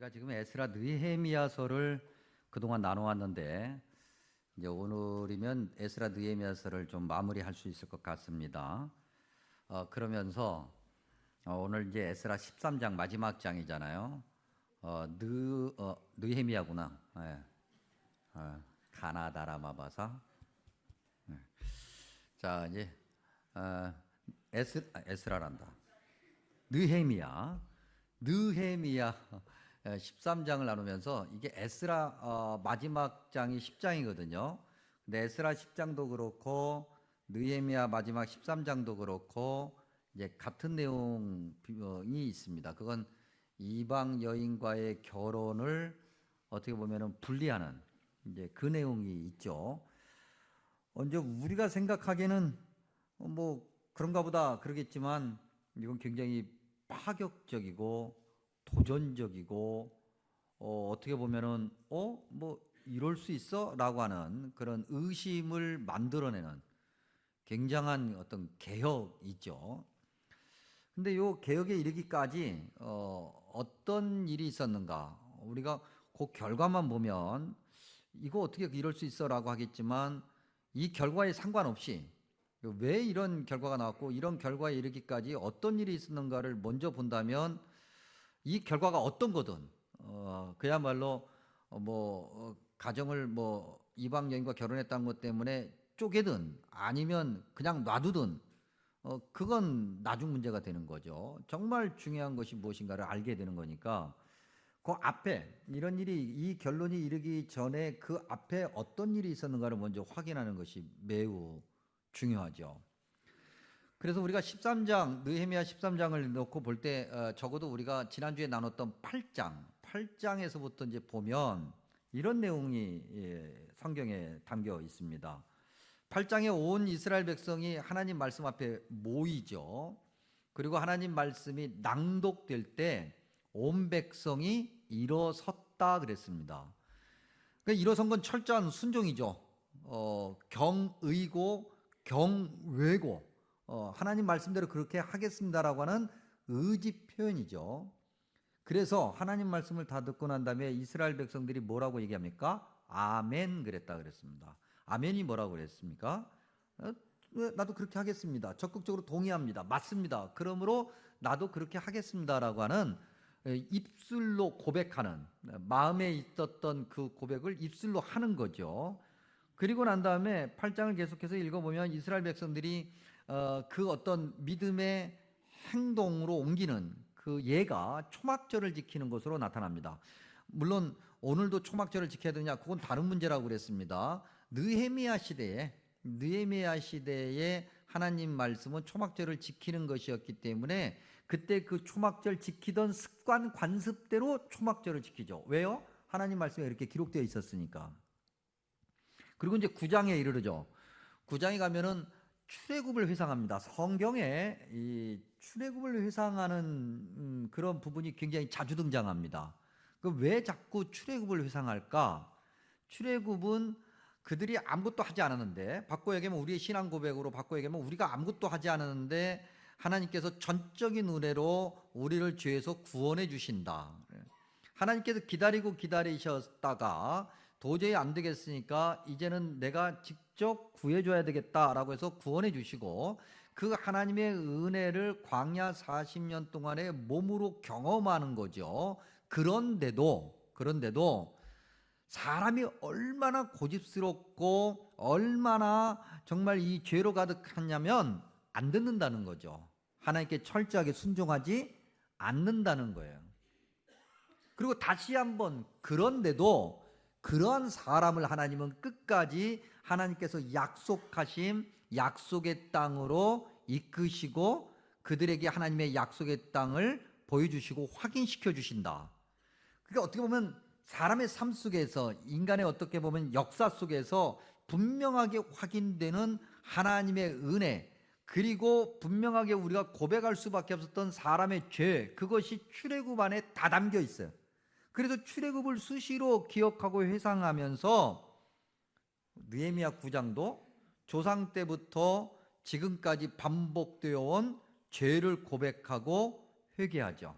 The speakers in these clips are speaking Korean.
우리가 지금 에스라 느헤미야서를 그동안 나눠왔는데 이제 오늘이면 에스라 느헤미야서를 좀 마무리할 수 있을 것 같습니다. 그러면서 오늘 이제 에스라 13장 마지막 장이잖아요. 느헤미야구나. 예. 가나다라마바사. 예. 자 이제 에스라란다. 느헤미야 13장을 나누면서 이게 에스라 마지막 장이 10장이거든요. 근데 에스라 10장도 그렇고 느헤미야 마지막 13장도 그렇고 이제 같은 내용이 있습니다. 그건 이방 여인과의 결혼을 어떻게 보면은 분리하는 이제 그 내용이 있죠. 이제 우리가 생각하기에는 뭐 그런가 보다 그러겠지만 이건 굉장히 파격적이고 도전적이고 어떻게 보면은 뭐 이럴 수 있어라고 하는 그런 의심을 만들어내는 굉장한 어떤 개혁이죠. 근데 요 개혁에 이르기까지 어떤 일이 있었는가? 우리가 그 결과만 보면 이거 어떻게 이럴 수 있어라고 하겠지만 이 결과에 상관없이 왜 이런 결과가 나왔고 이런 결과에 이르기까지 어떤 일이 있었는가를 먼저 본다면 이 결과가 어떤 거든 그야말로 가정을 뭐 이방 여인과 결혼했다는 것 때문에 쪼개든 아니면 그냥 놔두든 그건 나중 문제가 되는 거죠. 정말 중요한 것이 무엇인가를 알게 되는 거니까 그 앞에 이런 일이 이 결론이 이르기 전에 그 앞에 어떤 일이 있었는가를 먼저 확인하는 것이 매우 중요하죠. 그래서 우리가 13장 느헤미야 13장을 놓고 볼 때 적어도 우리가 지난주에 나눴던 8장에서부터 이제 보면 이런 내용이 성경에 담겨 있습니다. 8장에 온 이스라엘 백성이 하나님 말씀 앞에 모이죠. 그리고 하나님 말씀이 낭독될 때 온 백성이 일어섰다 그랬습니다. 그러니까 일어선 건 철저한 순종이죠. 경의고 경외고 하나님 말씀대로 그렇게 하겠습니다라고 하는 의지 표현이죠. 그래서 하나님 말씀을 다 듣고 난 다음에 이스라엘 백성들이 뭐라고 얘기합니까? 아멘 그랬다 그랬습니다. 아멘이 뭐라고 그랬습니까? 나도 그렇게 하겠습니다. 적극적으로 동의합니다. 맞습니다. 그러므로 나도 그렇게 하겠습니다라고 하는 입술로 고백하는, 마음에 있었던 그 고백을 입술로 하는 거죠. 그리고 난 다음에 8장을 계속해서 읽어보면 이스라엘 백성들이 그 어떤 믿음의 행동으로 옮기는 그 예가 초막절을 지키는 것으로 나타납니다. 물론 오늘도 초막절을 지켜야 되냐 그건 다른 문제라고 그랬습니다. 느헤미야 시대에 하나님 말씀은 초막절을 지키는 것이었기 때문에 그때 그 초막절 지키던 습관 관습대로 초막절을 지키죠. 왜요? 하나님 말씀에 이렇게 기록되어 있었으니까. 그리고 이제 9장에 이르르죠. 9장에 가면은 출애굽을 회상합니다. 성경에 이 출애굽을 회상하는 그런 부분이 굉장히 자주 등장합니다. 왜 자꾸 출애굽을 회상할까? 출애굽은 그들이 아무것도 하지 않았는데, 바꿔 얘기하면 우리의 신앙 고백으로 바꿔 얘기하면 우리가 아무것도 하지 않았는데 하나님께서 전적인 은혜로 우리를 죄에서 구원해 주신다. 하나님께서 기다리셨다가 도저히 안 되겠으니까 이제는 내가 직접 구해줘야 되겠다라고 해서 구원해 주시고 그 하나님의 은혜를 광야 40년 동안에 몸으로 경험하는 거죠. 그런데도 사람이 얼마나 고집스럽고 얼마나 정말 이 죄로 가득하냐면 안 듣는다는 거죠. 하나님께 철저하게 순종하지 않는다는 거예요. 그리고 다시 한번 그런데도 그런 사람을 하나님은 끝까지 하나님께서 약속하신 약속의 땅으로 이끄시고 그들에게 하나님의 약속의 땅을 보여주시고 확인시켜 주신다. 그러니까 어떻게 보면 사람의 삶 속에서 인간의 어떻게 보면 역사 속에서 분명하게 확인되는 하나님의 은혜 그리고 분명하게 우리가 고백할 수밖에 없었던 사람의 죄 그것이 출애굽 안에 다 담겨 있어요. 그래서 출애굽을 수시로 기억하고 회상하면서 느헤미야 9장도 조상 때부터 지금까지 반복되어 온 죄를 고백하고 회개하죠.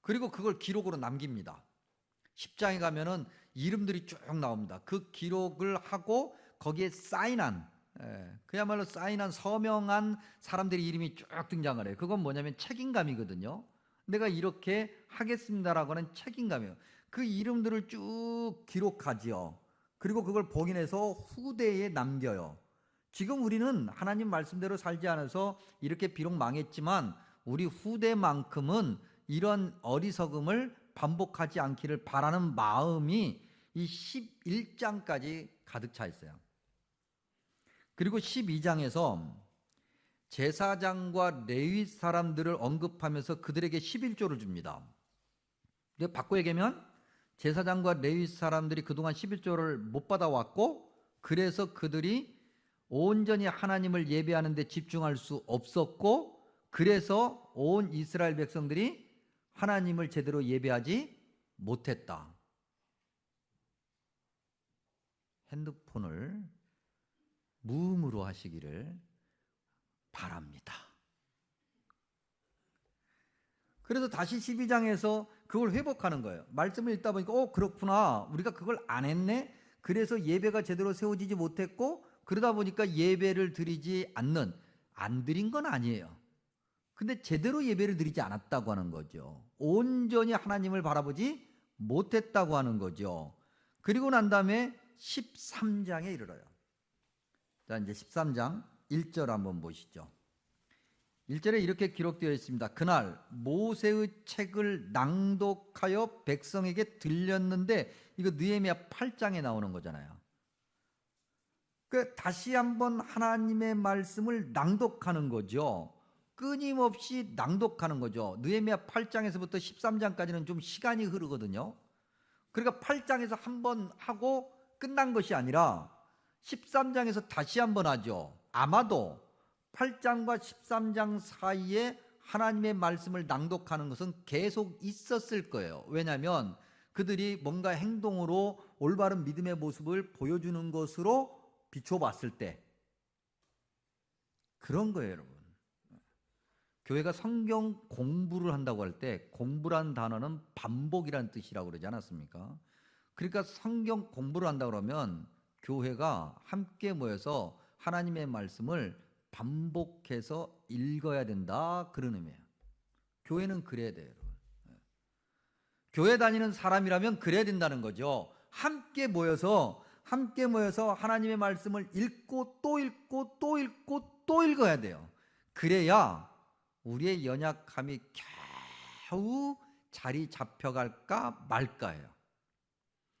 그리고 그걸 기록으로 남깁니다. 10장에 가면은 이름들이 쭉 나옵니다. 그 기록을 하고 거기에 사인한, 그야말로 사인한 서명한 사람들의 이름이 쭉 등장을 해요. 그건 뭐냐면 책임감이거든요. 내가 이렇게 하겠습니다라고 하는 책임감이에요. 그 이름들을 쭉 기록하지요. 그리고 그걸 봉인해서 후대에 남겨요. 지금 우리는 하나님 말씀대로 살지 않아서 이렇게 비록 망했지만 우리 후대만큼은 이런 어리석음을 반복하지 않기를 바라는 마음이 이 11장까지 가득 차 있어요. 그리고 12장에서 제사장과 레위 사람들을 언급하면서 그들에게 11조를 줍니다. 바꿔 얘기하면 제사장과 레위 사람들이 그동안 11조를 못 받아왔고, 그래서 그들이 온전히 하나님을 예배하는 데 집중할 수 없었고, 그래서 온 이스라엘 백성들이 하나님을 제대로 예배하지 못했다. 핸드폰을 무음으로 하시기를 바랍니다. 그래서 다시 12장에서 그걸 회복하는 거예요. 말씀을 읽다 보니까 그렇구나, 우리가 그걸 안 했네. 그래서 예배가 제대로 세워지지 못했고, 그러다 보니까 예배를 드리지 않는, 안 드린 건 아니에요. 근데 제대로 예배를 드리지 않았다고 하는 거죠. 온전히 하나님을 바라보지 못했다고 하는 거죠. 그리고 난 다음에 13장에 이르러요. 자, 이제 13장 1절 한번 보시죠. 1절에 이렇게 기록되어 있습니다. 그날 모세의 책을 낭독하여 백성에게 들렸는데, 이거 느헤미야 8장에 나오는 거잖아요. 다시 한번 하나님의 말씀을 낭독하는 거죠. 끊임없이 낭독하는 거죠. 느헤미야 8장에서부터 13장까지는 좀 시간이 흐르거든요. 그러니까 8장에서 한번 하고 끝난 것이 아니라 13장에서 다시 한번 하죠. 아마도 8장과 13장 사이에 하나님의 말씀을 낭독하는 것은 계속 있었을 거예요. 왜냐하면 그들이 뭔가 행동으로 올바른 믿음의 모습을 보여주는 것으로 비춰봤을 때 그런 거예요, 여러분. 교회가 성경 공부를 한다고 할 때 공부란 단어는 반복이라는 뜻이라고 그러지 않았습니까? 그러니까 성경 공부를 한다고 그러면 교회가 함께 모여서 하나님의 말씀을 반복해서 읽어야 된다, 그런 의미예요. 교회는 그래야 돼요, 여러분. 교회 다니는 사람이라면 그래야 된다는 거죠. 함께 모여서 하나님의 말씀을 읽고 또 읽고 또 읽고 또 읽어야 돼요. 그래야 우리의 연약함이 겨우 자리 잡혀갈까 말까예요.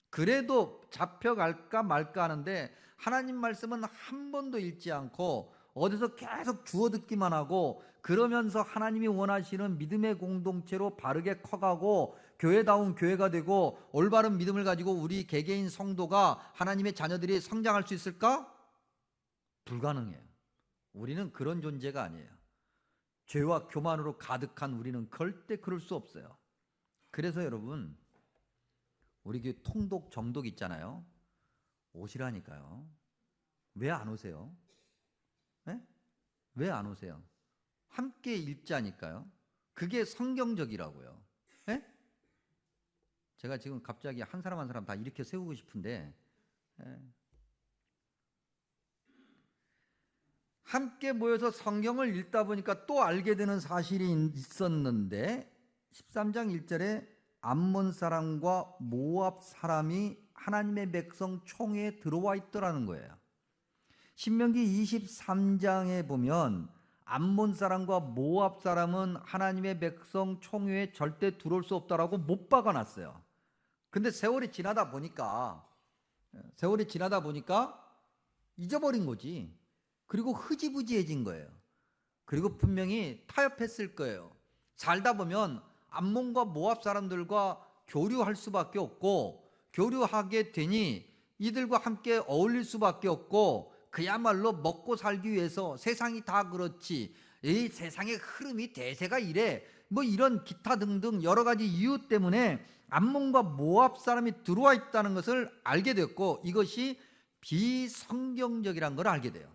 그래도 잡혀갈까 말까 하는데 하나님 말씀은 한 번도 읽지 않고 어디서 계속 주워 듣기만 하고, 그러면서 하나님이 원하시는 믿음의 공동체로 바르게 커가고 교회다운 교회가 되고 올바른 믿음을 가지고 우리 개개인 성도가 하나님의 자녀들이 성장할 수 있을까? 불가능해요. 우리는 그런 존재가 아니에요. 죄와 교만으로 가득한 우리는 절대 그럴 수 없어요. 그래서 여러분, 우리 교회 통독 정독 있잖아요. 오시라니까요. 왜 안 오세요? 네? 왜 안 오세요? 함께 읽자니까요. 그게 성경적이라고요. 네? 제가 지금 갑자기 한 사람 한 사람 다 이렇게 세우고 싶은데, 함께 모여서 성경을 읽다 보니까 또 알게 되는 사실이 있었는데, 13장 1절에 암몬 사람과 모압 사람이 하나님의 백성 총회에 들어와 있더라는 거예요. 신명기 23장에 보면 암몬 사람과 모압 사람은 하나님의 백성 총회에 절대 들어올 수 없다라고 못 박아놨어요. 근데 세월이 지나다 보니까 잊어버린 거지. 그리고 흐지부지해진 거예요. 그리고 분명히 타협했을 거예요. 살다 보면 암몬과 모압 사람들과 교류할 수밖에 없고, 교류하게 되니 이들과 함께 어울릴 수밖에 없고, 그야말로 먹고 살기 위해서, 세상이 다 그렇지, 이 세상의 흐름이 대세가 이래, 뭐 이런 기타 등등 여러 가지 이유 때문에 암몬과 모압 사람이 들어와 있다는 것을 알게 됐고, 이것이 비성경적이라는 걸 알게 돼요.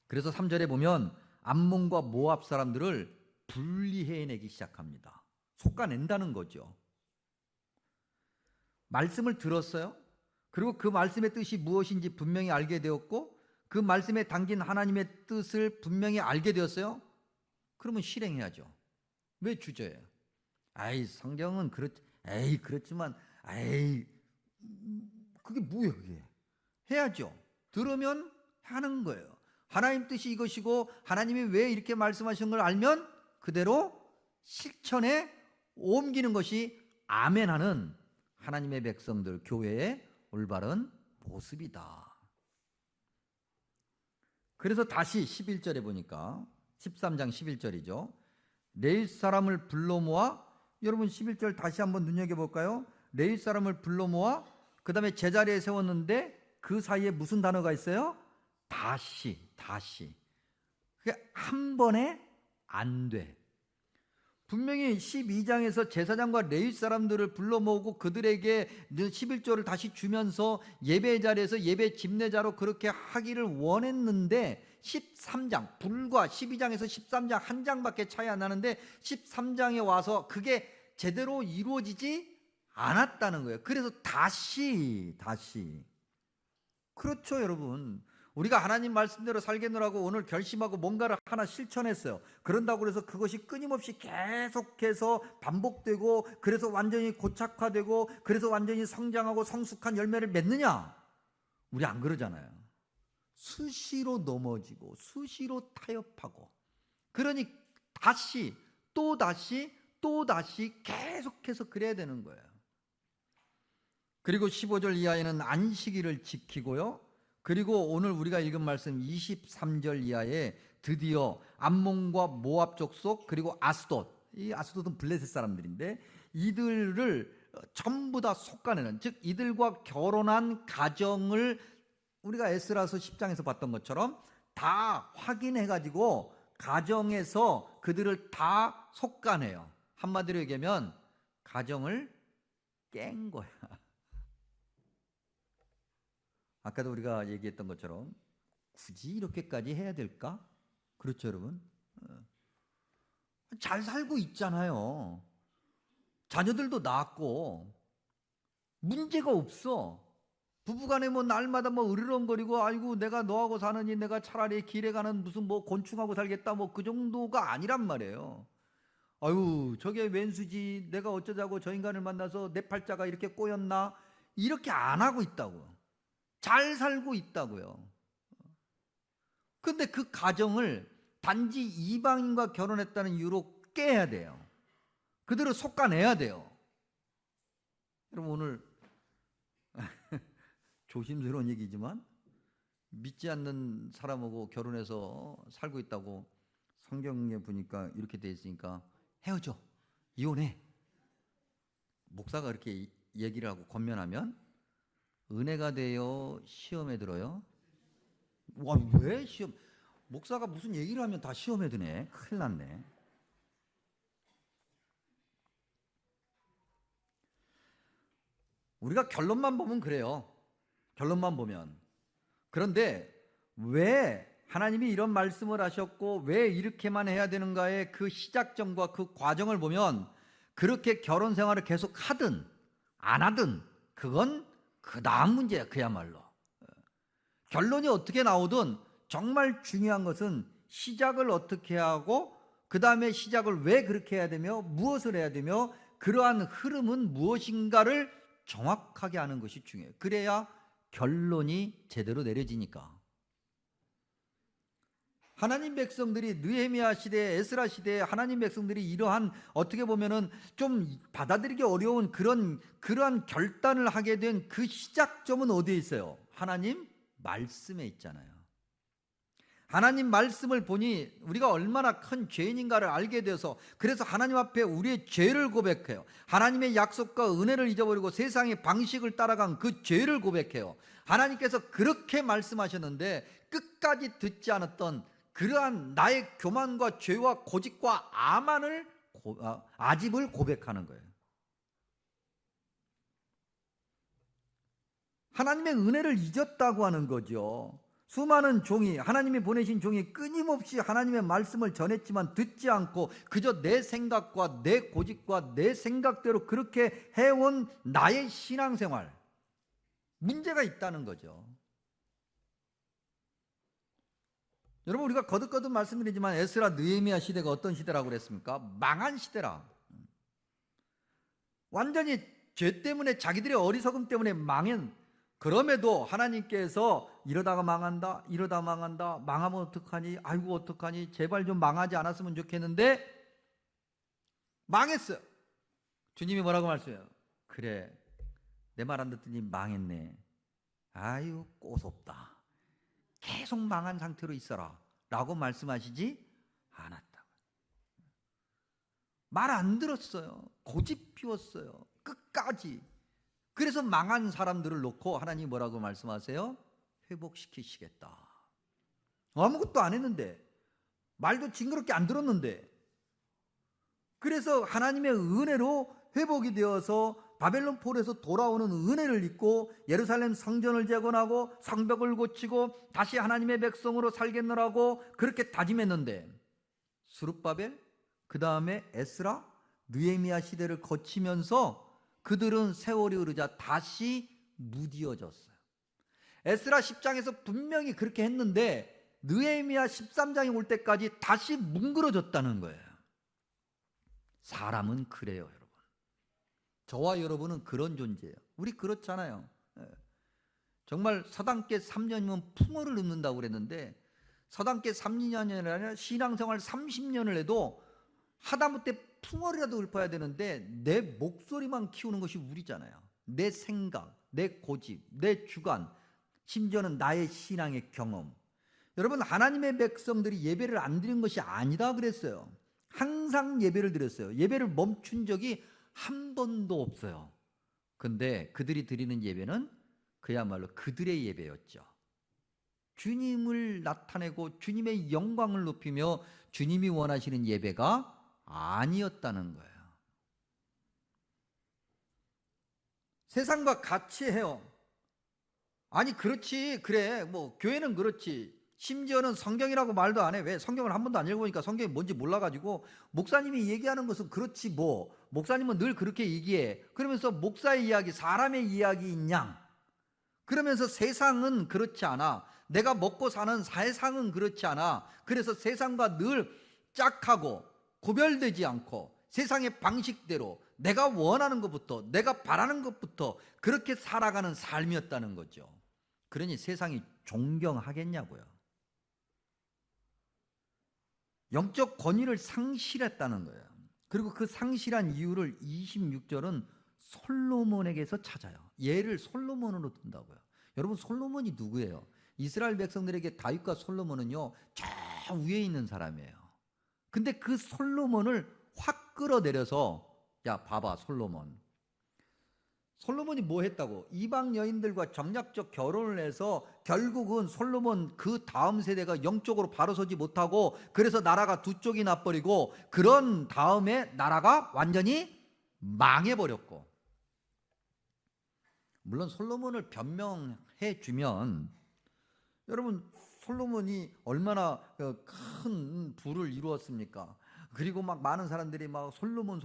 그래서 3절에 보면 암몬과 모압 사람들을 분리해내기 시작합니다. 솎아낸다는 거죠. 말씀을 들었어요. 그리고 그 말씀의 뜻이 무엇인지 분명히 알게 되었고 그 말씀에 담긴 하나님의 뜻을 분명히 알게 되었어요. 그러면 실행해야죠. 왜 주저해요? 아이 성경은 그렇지만 그게 뭐예요 그게? 해야죠. 들으면 하는 거예요. 하나님 뜻이 이것이고 하나님이 왜 이렇게 말씀하신 걸 알면 그대로 실천에 옮기는 것이 아멘하는 하나님의 백성들, 교회의 올바른 모습이다. 그래서 다시 11절에 보니까 13장 11절이죠. 레위 사람을 불러 모아, 여러분 11절 다시 한번 눈여겨볼까요? 레위 사람을 불러 모아 그 다음에 제자리에 세웠는데 그 사이에 무슨 단어가 있어요? 다시. 그게 한 번에 안 돼. 분명히 12장에서 제사장과 레위 사람들을 불러 모으고 그들에게 11조를 다시 주면서 예배 자리에서 예배 집례자로 그렇게 하기를 원했는데 13장, 불과 12장에서 13장 한 장밖에 차이 안 나는데 13장에 와서 그게 제대로 이루어지지 않았다는 거예요. 그래서 다시. 그렇죠, 여러분. 우리가 하나님 말씀대로 살겠노라고 오늘 결심하고 뭔가를 하나 실천했어요. 그런다고 해서 그것이 끊임없이 계속해서 반복되고 그래서 완전히 고착화되고 그래서 완전히 성장하고 성숙한 열매를 맺느냐? 우리 안 그러잖아요. 수시로 넘어지고 수시로 타협하고 그러니 다시 또 다시 계속해서 그래야 되는 거예요. 그리고 15절 이하에는 안식일을 지키고요. 그리고 오늘 우리가 읽은 말씀 23절 이하에 드디어 암몬과 모압 족속 그리고 아스돗, 이 아스돗은 블레셋 사람들인데 이들을 전부 다 솎아내는, 즉 이들과 결혼한 가정을 우리가 에스라서 10장에서 봤던 것처럼 다 확인해가지고 가정에서 그들을 다 솎아내요. 한마디로 얘기하면 가정을 깬 거야. 아까도 우리가 얘기했던 것처럼 굳이 이렇게까지 해야 될까? 그렇죠, 여러분? 잘 살고 있잖아요. 자녀들도 낳았고 문제가 없어. 부부간에 뭐 날마다 뭐 으르렁거리고 아이고 내가 너하고 사느니 내가 차라리 길에 가는 무슨 뭐 곤충하고 살겠다 뭐 그 정도가 아니란 말이에요. 아유 저게 웬수지, 내가 어쩌자고 저 인간을 만나서 내 팔자가 이렇게 꼬였나, 이렇게 안 하고 있다고. 잘 살고 있다고요. 근데 그 가정을 단지 이방인과 결혼했다는 이유로 깨야 돼요. 그들을 솎아내야 돼요. 여러분 오늘 조심스러운 얘기지만 믿지 않는 사람하고 결혼해서 살고 있다고 성경에 보니까 이렇게 돼 있으니까 헤어져, 이혼해. 목사가 이렇게 얘기를 하고 권면하면 은혜가 돼요, 시험에 들어요? 와, 왜 시험? 목사가 무슨 얘기를 하면 다 시험에 드네. 큰일 났네. 우리가 결론만 보면 그래요. 결론만 보면. 그런데 왜 하나님이 이런 말씀을 하셨고 왜 이렇게만 해야 되는가의 그 시작점과 그 과정을 보면 그렇게 결혼 생활을 계속 하든 안 하든 그건 그 다음 문제야. 그야말로 결론이 어떻게 나오든 정말 중요한 것은 시작을 어떻게 하고 그 다음에 시작을 왜 그렇게 해야 되며 무엇을 해야 되며 그러한 흐름은 무엇인가를 정확하게 아는 것이 중요해요. 그래야 결론이 제대로 내려지니까. 하나님 백성들이 느헤미야 시대, 에스라 시대에 하나님 백성들이 이러한 어떻게 보면은 좀 받아들이기 어려운 그러한 결단을 하게 된 그 시작점은 어디에 있어요? 하나님 말씀에 있잖아요. 하나님 말씀을 보니 우리가 얼마나 큰 죄인인가를 알게 되어서 그래서 하나님 앞에 우리의 죄를 고백해요. 하나님의 약속과 은혜를 잊어버리고 세상의 방식을 따라간 그 죄를 고백해요. 하나님께서 그렇게 말씀하셨는데 끝까지 듣지 않았던 그러한 나의 교만과 죄와 고집과 아집을 고백하는 거예요. 하나님의 은혜를 잊었다고 하는 거죠. 수많은 종이, 하나님이 보내신 종이 끊임없이 하나님의 말씀을 전했지만 듣지 않고 그저 내 생각과 내 고집과 내 생각대로 그렇게 해온 나의 신앙생활, 문제가 있다는 거죠. 여러분, 우리가 거듭거듭 말씀드리지만 에스라 느헤미야 시대가 어떤 시대라고 그랬습니까? 망한 시대라. 완전히 죄 때문에, 자기들의 어리석음 때문에 망한, 그럼에도 하나님께서 이러다가 망한다, 이러다 망한다, 망하면 어떡하니, 아이고 어떡하니, 제발 좀 망하지 않았으면 좋겠는데 망했어요. 주님이 뭐라고 말씀해요? 그래, 내 말 안 듣더니 망했네. 아유 꼬숩다. 계속 망한 상태로 있어라 라고 말씀하시지 않았다. 말 안 들었어요. 고집 피웠어요. 끝까지. 그래서 망한 사람들을 놓고 하나님이 뭐라고 말씀하세요? 회복시키시겠다. 아무것도 안 했는데, 말도 징그럽게 안 들었는데, 그래서 하나님의 은혜로 회복이 되어서 바벨론 폴에서 돌아오는 은혜를 입고 예루살렘 성전을 재건하고 성벽을 고치고 다시 하나님의 백성으로 살겠노라고 그렇게 다짐했는데, 스룹바벨, 그 다음에 에스라, 느헤미야 시대를 거치면서 그들은 세월이 흐르자 다시 무디어졌어요. 에스라 10장에서 분명히 그렇게 했는데 느헤미야 13장이 올 때까지 다시 뭉그러졌다는 거예요. 사람은 그래요, 여러분. 저와 여러분은 그런 존재예요. 우리 그렇잖아요. 정말 서당계 3년이면 풍어를 읊는다고 그랬는데, 서당계 3년이 아니라 신앙생활 30년을 해도 하다못해 풍어라도 읊어야 되는데 내 목소리만 키우는 것이 우리잖아요. 내 생각, 내 고집, 내 주관, 심지어는 나의 신앙의 경험. 여러분, 하나님의 백성들이 예배를 안 드린 것이 아니다 그랬어요. 항상 예배를 드렸어요. 예배를 멈춘 적이 한 번도 없어요. 근데 그들이 드리는 예배는 그야말로 그들의 예배였죠. 주님을 나타내고 주님의 영광을 높이며 주님이 원하시는 예배가 아니었다는 거예요. 세상과 같이 해요. 아니 그렇지, 그래, 뭐 교회는 그렇지, 심지어는 성경이라고 말도 안 해. 왜? 성경을 한 번도 안 읽어보니까 성경이 뭔지 몰라가지고 목사님이 얘기하는 것은 그렇지 뭐, 목사님은 늘 그렇게 얘기해. 그러면서 목사의 이야기, 사람의 이야기인 양, 그러면서 세상은 그렇지 않아, 내가 먹고 사는 세상은 그렇지 않아, 그래서 세상과 늘 짝하고 구별되지 않고 세상의 방식대로 내가 원하는 것부터, 내가 바라는 것부터 그렇게 살아가는 삶이었다는 거죠. 그러니 세상이 존경하겠냐고요. 영적 권위를 상실했다는 거예요. 그리고 그 상실한 이유를 26절은 솔로몬에게서 찾아요. 얘를 솔로몬으로 든다고요. 여러분, 솔로몬이 누구예요? 이스라엘 백성들에게 다윗과 솔로몬은요, 저 위에 있는 사람이에요. 근데 그 솔로몬을 확 끌어내려서, 야 봐봐 솔로몬이 뭐 했다고? 이방 여인들과 정략적 결혼을 해서 결국은 솔로몬 그 다음 세대가 영적으로 바로 서지 못하고, 그래서 나라가 두 쪽이 나버리고, 그런 다음에 나라가 완전히 망해버렸고. 물론 솔로몬을 변명해 주면, 여러분 솔로몬이 얼마나 큰 부를 이루었습니까? 그리고 막 많은 사람들이 막 솔로몬은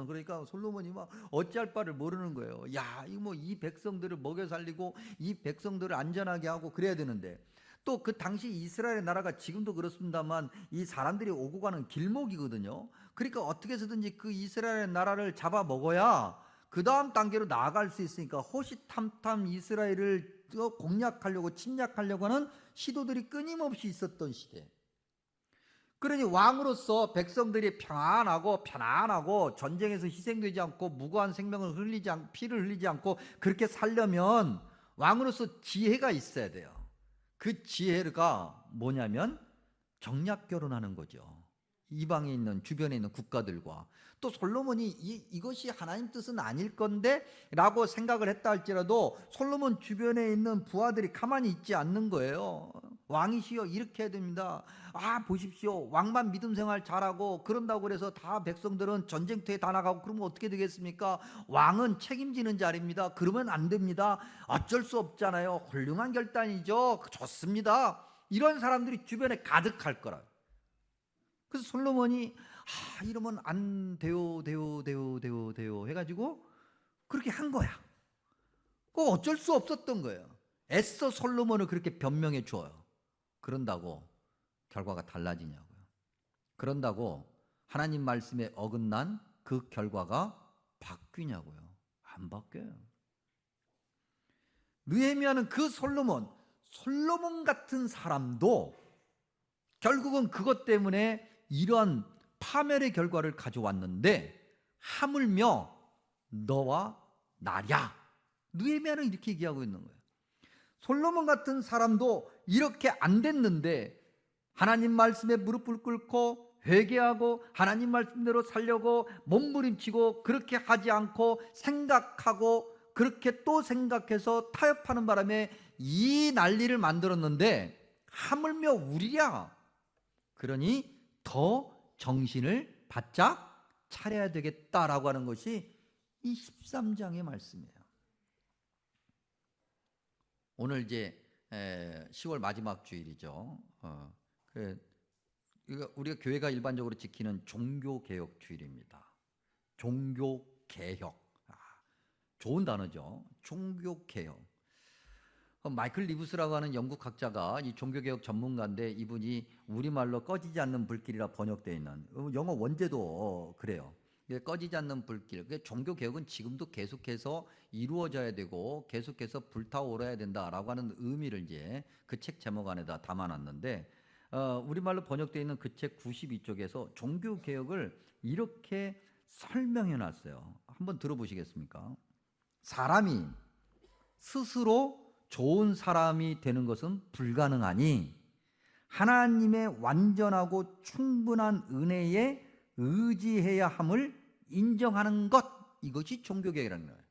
그러니까 솔로몬이 막 어찌할 바를 모르는 거예요. 야, 이거 뭐 이 백성들을 먹여 살리고 이 백성들을 안전하게 하고 그래야 되는데, 또 그 당시 이스라엘의 나라가 지금도 그렇습니다만 이 사람들이 오고 가는 길목이거든요. 그러니까 어떻게 해서든지 그 이스라엘의 나라를 잡아 먹어야 그 다음 단계로 나아갈 수 있으니까 호시탐탐 이스라엘을 공략하려고, 침략하려고 하는 시도들이 끊임없이 있었던 시대. 그러니 왕으로서 백성들이 편안하고 전쟁에서 희생되지 않고 무고한 생명을 피를 흘리지 않고 그렇게 살려면 왕으로서 지혜가 있어야 돼요. 그 지혜가 뭐냐면 정략 결혼하는 거죠. 이방에 있는, 주변에 있는 국가들과. 또 솔로몬이 이것이 하나님 뜻은 아닐 건데 라고 생각을 했다 할지라도 솔로몬 주변에 있는 부하들이 가만히 있지 않는 거예요. 왕이시여 이렇게 해야 됩니다. 아 보십시오, 왕만 믿음 생활 잘하고 그런다고 그래서 다 백성들은 전쟁터에 다 나가고 그러면 어떻게 되겠습니까? 왕은 책임지는 자리입니다. 그러면 안 됩니다. 어쩔 수 없잖아요. 훌륭한 결단이죠. 좋습니다. 이런 사람들이 주변에 가득할 거라. 그래서 솔로몬이 이러면 안 돼요 해가지고 그렇게 한 거야. 그거 어쩔 수 없었던 거예요. 애써 솔로몬을 그렇게 변명해 줘요. 그런다고 결과가 달라지냐고요. 그런다고 하나님 말씀에 어긋난 그 결과가 바뀌냐고요. 안 바뀌어요. 느헤미야는 그 솔로몬 같은 사람도 결국은 그것 때문에 이러한 파멸의 결과를 가져왔는데 하물며 너와 나랴. 느헤미야는 이렇게 얘기하고 있는 거예요. 솔로몬 같은 사람도 이렇게 안 됐는데 하나님 말씀에 무릎을 꿇고 회개하고 하나님 말씀대로 살려고 몸부림치고 그렇게 하지 않고 생각하고 그렇게 또 생각해서 타협하는 바람에 이 난리를 만들었는데 하물며 우리야. 그러니 더 정신을 바짝 차려야 되겠다라고 하는 것이 이 13장의 말씀이에요. 오늘 이제 10월 마지막 주일이죠. 우리가 교회가 일반적으로 지키는 종교개혁 주일입니다. 종교개혁. 좋은 단어죠. 종교개혁. 마이클 리브스라고 하는 영국 학자가 이 종교개혁 전문가인데 이분이 우리말로 꺼지지 않는 불길이라 번역되어 있는 영어 원제도 그래요. 꺼지지 않는 불길. 종교개혁은 지금도 계속해서 이루어져야 되고 계속해서 불타오르야 된다라고 하는 의미를 이제 그 책 제목 안에다 담아놨는데 우리말로 번역되어 있는 그 책 92쪽에서 종교개혁을 이렇게 설명해 놨어요. 한번 들어보시겠습니까? 사람이 스스로 좋은 사람이 되는 것은 불가능하니 하나님의 완전하고 충분한 은혜에 의지해야 함을 인정하는 것, 이것이 종교개혁이라는 거예요.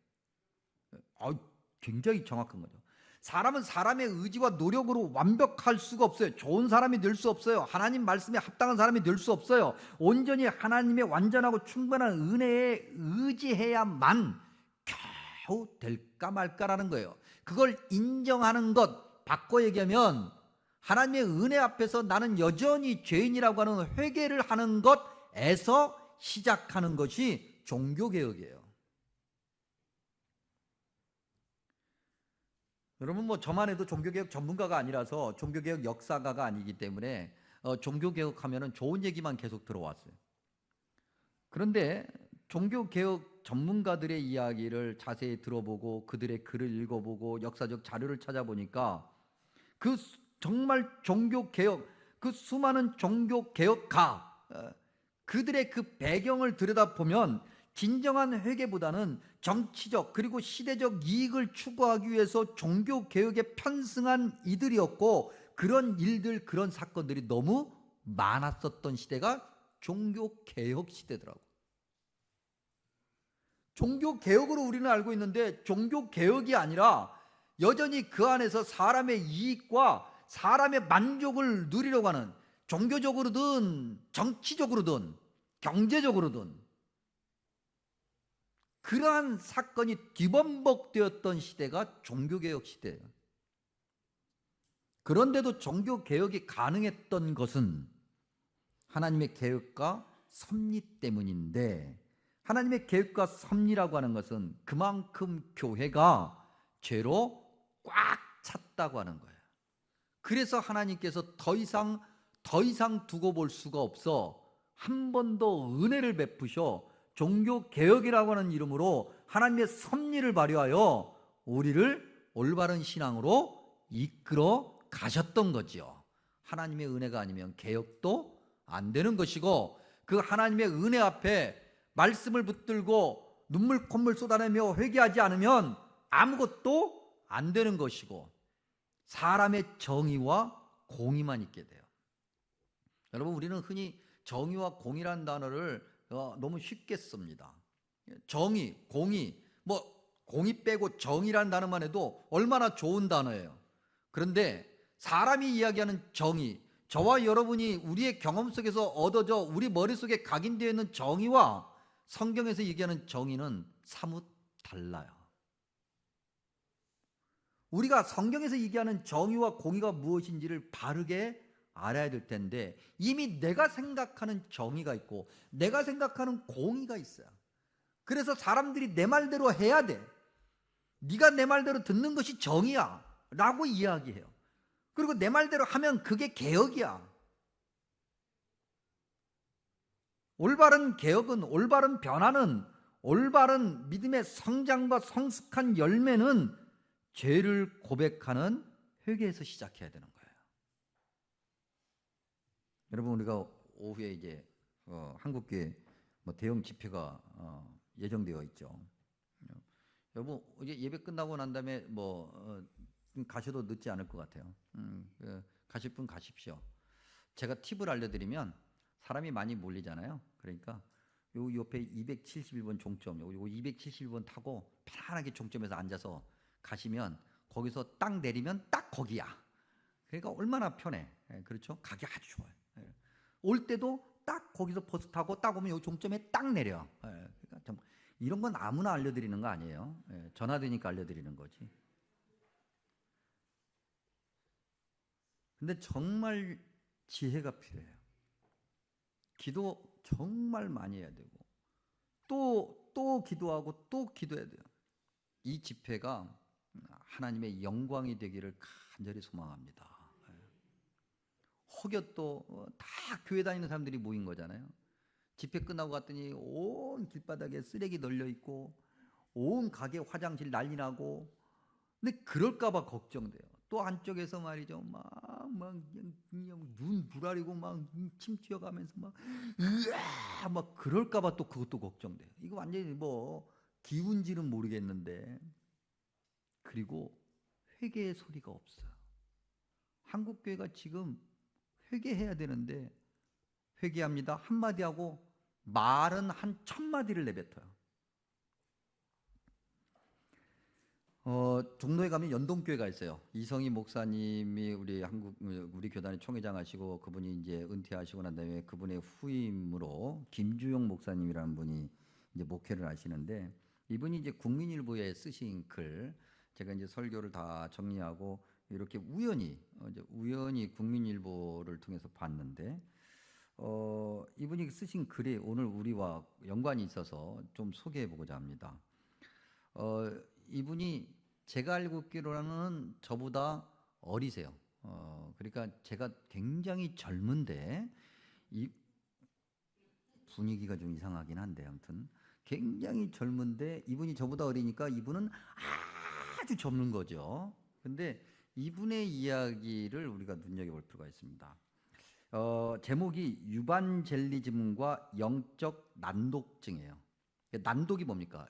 굉장히 정확한 거죠. 사람은 사람의 의지와 노력으로 완벽할 수가 없어요. 좋은 사람이 될 수 없어요. 하나님 말씀에 합당한 사람이 될 수 없어요. 온전히 하나님의 완전하고 충분한 은혜에 의지해야만 겨우 될까 말까라는 거예요. 그걸 인정하는 것, 바꿔 얘기하면 하나님의 은혜 앞에서 나는 여전히 죄인이라고 하는 회개를 하는 것에서 시작하는 것이 종교개혁이에요. 여러분 저만 해도 종교개혁 전문가가 아니라서 종교개혁 역사가가 아니기 때문에 종교개혁하면 좋은 얘기만 계속 들어왔어요. 그런데 종교개혁 전문가들의 이야기를 자세히 들어보고 그들의 글을 읽어보고 역사적 자료를 찾아보니까 그 정말 종교개혁, 그 수많은 종교개혁가 그들의 그 배경을 들여다보면 진정한 회개보다는 정치적 그리고 시대적 이익을 추구하기 위해서 종교개혁에 편승한 이들이었고 그런 일들 그런 사건들이 너무 많았었던 시대가 종교개혁 시대더라고요. 종교개혁으로 우리는 알고 있는데 종교개혁이 아니라 여전히 그 안에서 사람의 이익과 사람의 만족을 누리려고 하는 종교적으로든 정치적으로든 경제적으로든 그러한 사건이 뒤범벅되었던 시대가 종교개혁 시대예요. 그런데도 종교개혁이 가능했던 것은 하나님의 계획과 섭리 때문인데 하나님의 계획과 섭리라고 하는 것은 그만큼 교회가 죄로 꽉 찼다고 하는 거예요. 그래서 하나님께서 더 이상 두고 볼 수가 없어 한 번 더 은혜를 베푸셔 종교개혁이라고 하는 이름으로 하나님의 섭리를 발휘하여 우리를 올바른 신앙으로 이끌어 가셨던 거지요. 하나님의 은혜가 아니면 개혁도 안 되는 것이고 그 하나님의 은혜 앞에 말씀을 붙들고 눈물 콧물 쏟아내며 회개하지 않으면 아무것도 안 되는 것이고 사람의 정의와 공의만 있게 돼요. 여러분 우리는 흔히 정의와 공의라는 단어를 너무 쉽게 씁니다. 정의, 공의, 공의 빼고 정의라는 단어만 해도 얼마나 좋은 단어예요. 그런데 사람이 이야기하는 정의, 저와 여러분이 우리의 경험 속에서 얻어져 우리 머릿속에 각인되어 있는 정의와 성경에서 얘기하는 정의는 사뭇 달라요. 우리가 성경에서 얘기하는 정의와 공의가 무엇인지를 바르게 알아야 될 텐데 이미 내가 생각하는 정의가 있고 내가 생각하는 공의가 있어요. 그래서 사람들이 내 말대로 해야 돼. 네가 내 말대로 듣는 것이 정의야 라고 이야기해요. 그리고 내 말대로 하면 그게 개혁이야. 올바른 개혁은, 올바른 변화는, 올바른 믿음의 성장과 성숙한 열매는 죄를 고백하는 회개에서 시작해야 되는 거예요. 여러분, 우리가 오후에 이제 한국교회 대형 집회가 예정되어 있죠. 여러분, 이제 예배 끝나고 난 다음에 가셔도 늦지 않을 것 같아요. 가실 분 가십시오. 제가 팁을 알려드리면 사람이 많이 몰리잖아요. 그러니까 요 옆에 271번 종점, 요거 271번 타고 편안하게 종점에서 앉아서 가시면 거기서 딱 내리면 딱 거기야. 그러니까 얼마나 편해. 그렇죠? 가기 아주 좋아요. 올 때도 딱 거기서 버스 타고 딱 오면 요 종점에 딱 내려. 그러니까 좀 이런 건 아무나 알려드리는 거 아니에요. 전화되니까 알려드리는 거지. 근데 정말 지혜가 필요해요. 기도 정말 많이 해야 되고 또 기도하고 또 기도해야 돼요. 이 집회가 하나님의 영광이 되기를 간절히 소망합니다. 혹여 다 교회 다니는 사람들이 모인 거잖아요. 집회 끝나고 갔더니 온 길바닥에 쓰레기 널려 있고 온 가게 화장실 난리 나고 근데 그럴까봐 걱정돼요. 또 안쪽에서 말이죠. 그냥 눈 부라리고 막 침 튀어가면서 막 그럴까봐 또 그것도 걱정돼요. 이거 완전히 기운지는 모르겠는데 그리고 회개의 소리가 없어요. 한국 교회가 지금 회개해야 되는데 회개합니다 한마디 하고 말은 한 1000마디를 내뱉어요. 종로에 가면 연동교회가 있어요. 이성희 목사님이 우리 교단의 총회장 하시고 그분이 이제 은퇴하시고 난 다음에 그분의 후임으로 김주영 목사님이라는 분이 이제 목회를 하시는데 이분이 이제 국민일보에 쓰신 글 제가 이제 설교를 다 정리하고 이렇게 우연히 국민일보를 통해서 봤는데 이분이 쓰신 글이 오늘 우리와 연관이 있어서 좀 소개해 보고자 합니다. 이분이 제가 알고 있기로는 저보다 어리세요. 그러니까 제가 굉장히 젊은데 이 분위기가 좀 이상하긴 한데 아무튼 굉장히 젊은데 이분이 저보다 어리니까 이분은 아주 젊은 거죠. 근데 이분의 이야기를 우리가 눈여겨볼 필요가 있습니다. 제목이 유반젤리즘과 영적 난독증이에요. 난독이 뭡니까?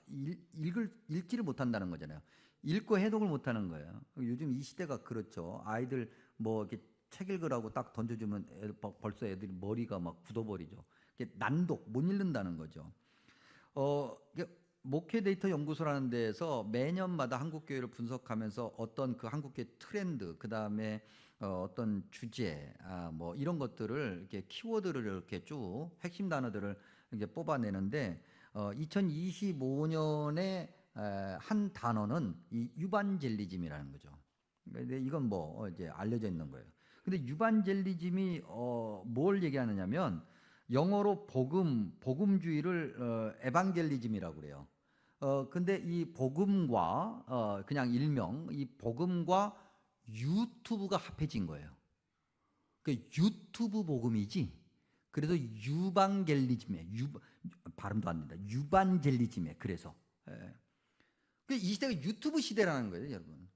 읽지를 못한다는 거잖아요. 읽고 해독을 못하는 거예요. 요즘 이 시대가 그렇죠. 아이들 이렇게 책 읽으라고 딱 던져주면 벌써 애들이 머리가 막 굳어버리죠. 난독, 못 읽는다는 거죠. 목회 데이터 연구소라는 데에서 매년마다 한국교회를 분석하면서 어떤 그 한국교회 트렌드, 그 다음에 어떤 주제, 이런 것들을 이렇게 키워드를 이렇게 쭉 핵심 단어들을 이렇게 뽑아내는데 2025년에 한 단어는 이 유반젤리즘이라는 거죠. 근데 이건 이제 알려져 있는 거예요. 근데 유반젤리즘이 뭘 얘기하느냐면 영어로 복음주의를 에반겔리즘이라고 그래요. 근데 이 복음과 그냥 일명 이 복음과 유튜브가 합해진 거예요. 그 유튜브 복음이지. 그래서 유반겔리즘에 발음도 안 된다. 유반젤리즘에 그래서 이 시대가 유튜브 시대라는 거예요, 여러분.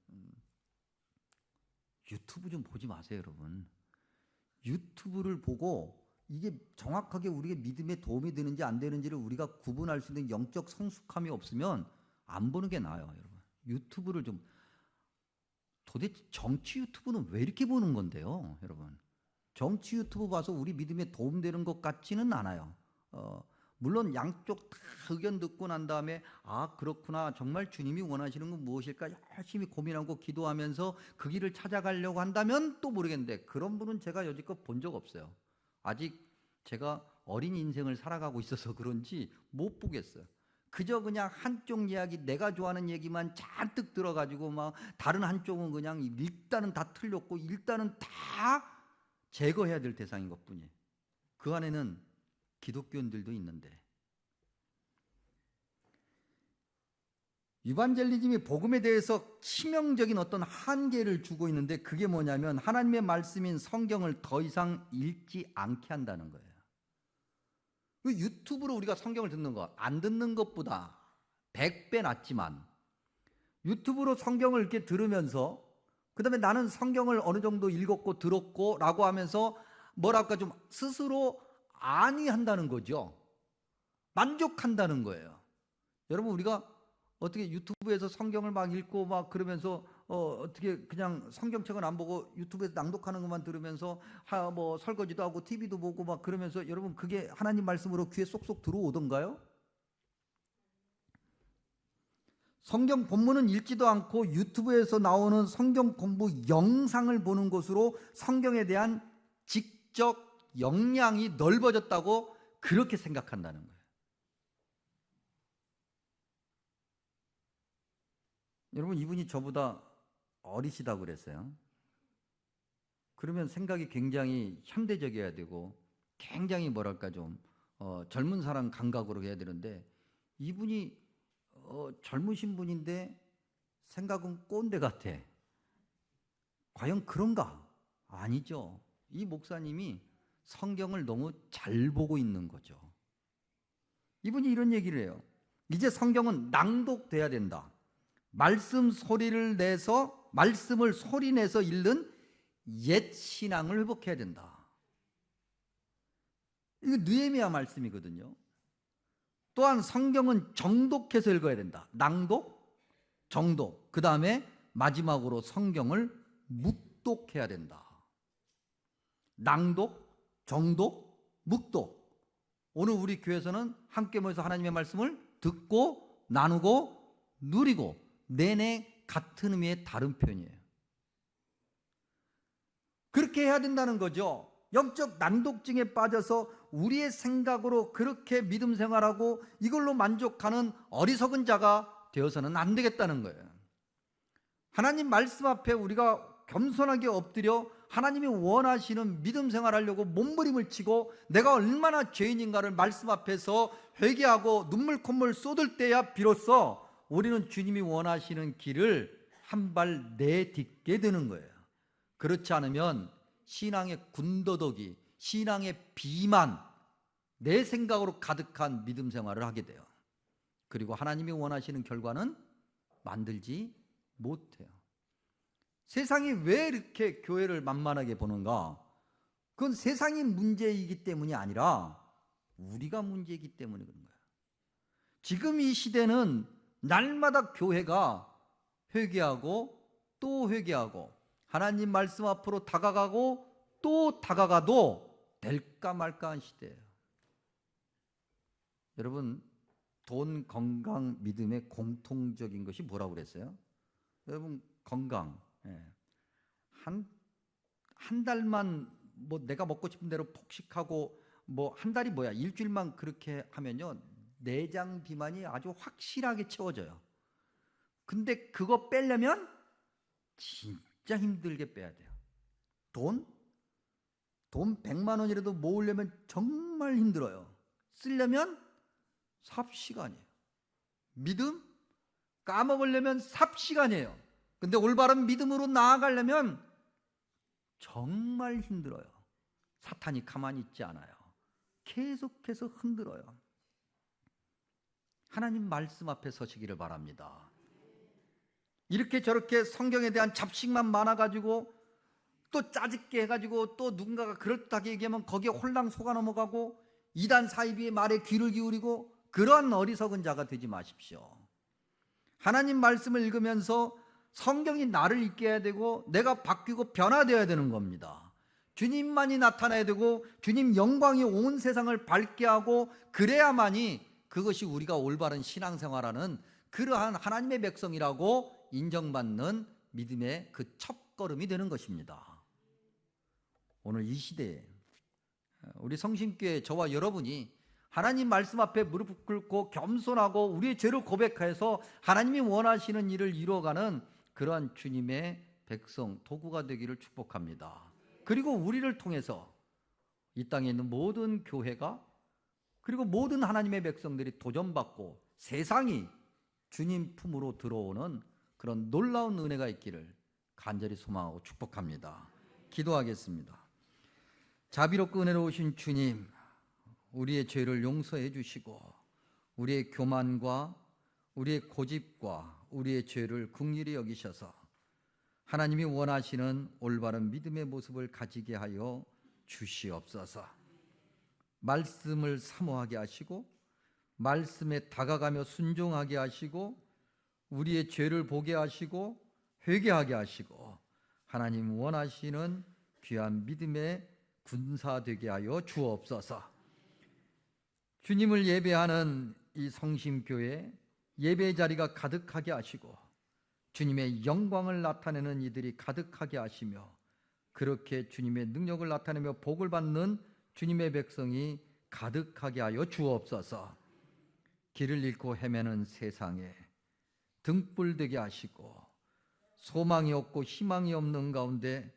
유튜브 좀 보지 마세요, 여러분. 유튜브를 보고 이게 정확하게 우리의 믿음에 도움이 되는지 안 되는지를 우리가 구분할 수 있는 영적 성숙함이 없으면 안 보는 게 나아요, 여러분. 유튜브를 좀 도대체 정치 유튜브는 왜 이렇게 보는 건데요, 여러분? 정치 유튜브 봐서 우리 믿음에 도움되는 것 같지는 않아요. 물론 양쪽 다 의견 듣고 난 다음에 아 그렇구나, 정말 주님이 원하시는 건 무엇일까 열심히 고민하고 기도하면서 그 길을 찾아가려고 한다면 또 모르겠는데, 그런 분은 제가 여지껏 본 적 없어요. 아직 제가 어린 인생을 살아가고 있어서 그런지 못 보겠어요. 그저 그냥 한쪽 이야기, 내가 좋아하는 얘기만 잔뜩 들어가지고 막 다른 한쪽은 그냥 일단은 다 틀렸고 일단은 다 제거해야 될 대상인 것뿐이에요. 그 안에는 기독교인들도 있는데, 유반젤리즘이 복음에 대해서 치명적인 어떤 한계를 주고 있는데, 그게 뭐냐면 하나님의 말씀인 성경을 더 이상 읽지 않게 한다는 거예요. 유튜브로 우리가 성경을 듣는 거, 안 듣는 것보다 100배 낫지만, 유튜브로 성경을 이렇게 들으면서 그 다음에 나는 성경을 어느 정도 읽었고 들었고 라고 하면서 뭐랄까 좀 스스로 안위한다는 거죠. 만족한다는 거예요. 여러분, 우리가 어떻게 유튜브에서 성경을 막 읽고 막 그러면서 어떻게 그냥 성경책은 안 보고 유튜브에서 낭독하는 것만 들으면서 뭐 설거지도 하고 TV도 보고 막 그러면서, 여러분 그게 하나님 말씀으로 귀에 쏙쏙 들어오던가요? 성경 본문은 읽지도 않고 유튜브에서 나오는 성경 공부 영상을 보는 것으로 성경에 대한 지적 역량이 넓어졌다고 그렇게 생각한다는 거예요. 여러분, 이분이 저보다 어리시다고 그랬어요. 그러면 생각이 굉장히 현대적이어야 되고 굉장히 뭐랄까 좀 젊은 사람 감각으로 해야 되는데, 이분이 젊으신 분인데 생각은 꼰대 같아. 과연 그런가? 아니죠. 이 목사님이 성경을 너무 잘 보고 있는 거죠. 이분이 이런 얘기를 해요. 이제 성경은 낭독돼야 된다. 말씀을 소리 내서 읽는 옛 신앙을 회복해야 된다. 이거 느헤미야 말씀이거든요. 또한 성경은 정독해서 읽어야 된다. 낭독, 정독, 그 다음에 마지막으로 성경을 묵독해야 된다. 낭독, 정독, 묵독. 오늘 우리 교회에서는 함께 모여서 하나님의 말씀을 듣고 나누고 누리고, 내내 같은 의미의 다른 표현이에요. 그렇게 해야 된다는 거죠. 영적 난독증에 빠져서 우리의 생각으로 그렇게 믿음 생활하고 이걸로 만족하는 어리석은 자가 되어서는 안 되겠다는 거예요. 하나님 말씀 앞에 우리가 겸손하게 엎드려 하나님이 원하시는 믿음 생활하려고 몸부림을 치고 내가 얼마나 죄인인가를 말씀 앞에서 회개하고 눈물 콧물 쏟을 때야 비로소 우리는 주님이 원하시는 길을 한 발 내딛게 되는 거예요. 그렇지 않으면 신앙의 군더더기, 신앙의 비만, 내 생각으로 가득한 믿음 생활을 하게 돼요. 그리고 하나님이 원하시는 결과는 만들지 못해요. 세상이 왜 이렇게 교회를 만만하게 보는가? 그건 세상이 문제이기 때문이 아니라 우리가 문제이기 때문에 그런 거예요. 지금 이 시대는 날마다 교회가 회개하고 또 회개하고 하나님 말씀 앞으로 다가가고 또 다가가도 될까 말까한 시대예요. 여러분, 돈, 건강, 믿음의 공통적인 것이 뭐라고 그랬어요? 여러분, 건강. 한 달만 뭐 내가 먹고 싶은 대로 폭식하고 뭐 한 달이 뭐야, 일주일만 그렇게 하면요 내장 비만이 아주 확실하게 채워져요. 근데 그거 빼려면 진짜 힘들게 빼야 돼요. 돈 100만 원이라도 모으려면 정말 힘들어요. 쓰려면 삽시간이에요. 믿음 까먹으려면 삽시간이에요. 근데 올바른 믿음으로 나아가려면 정말 힘들어요. 사탄이 가만히 있지 않아요. 계속해서 흔들어요. 하나님 말씀 앞에 서시기를 바랍니다. 이렇게 저렇게 성경에 대한 잡식만 많아가지고 또 짜집게 해가지고 또 누군가가 그럴듯하게 얘기하면 거기에 홀랑 속아 넘어가고 이단 사이비의 말에 귀를 기울이고, 그러한 어리석은 자가 되지 마십시오. 하나님 말씀을 읽으면서 성경이 나를 읽게 해야 되고 내가 바뀌고 변화되어야 되는 겁니다. 주님만이 나타나야 되고 주님 영광이 온 세상을 밝게 하고 그래야만이 그것이 우리가 올바른 신앙생활하는 그러한 하나님의 백성이라고 인정받는 믿음의 그 첫걸음이 되는 것입니다. 오늘 이 시대에 우리 성심교회 저와 여러분이 하나님 말씀 앞에 무릎 꿇고 겸손하고 우리의 죄를 고백해서 하나님이 원하시는 일을 이루어가는 그러한 주님의 백성, 도구가 되기를 축복합니다. 그리고 우리를 통해서 이 땅에 있는 모든 교회가 그리고 모든 하나님의 백성들이 도전받고 세상이 주님 품으로 들어오는 그런 놀라운 은혜가 있기를 간절히 소망하고 축복합니다. 기도하겠습니다. 자비롭고 은혜로우신 주님, 우리의 죄를 용서해 주시고 우리의 교만과 우리의 고집과 우리의 죄를 긍휼히 여기셔서 하나님이 원하시는 올바른 믿음의 모습을 가지게 하여 주시옵소서. 말씀을 사모하게 하시고 말씀에 다가가며 순종하게 하시고 우리의 죄를 보게 하시고 회개하게 하시고 하나님 원하시는 귀한 믿음의 군사 되게 하여 주옵소서. 주님을 예배하는 이 성심교회 예배 자리가 가득하게 하시고 주님의 영광을 나타내는 이들이 가득하게 하시며 그렇게 주님의 능력을 나타내며 복을 받는 주님의 백성이 가득하게 하여 주옵소서. 길을 잃고 헤매는 세상에 등불되게 하시고 소망이 없고 희망이 없는 가운데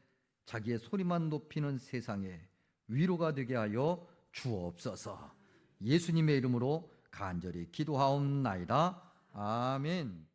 자기의 소리만 높이는 세상에 위로가 되게 하여 주옵소서. 예수님의 이름으로 간절히 기도하옵나이다. 아멘.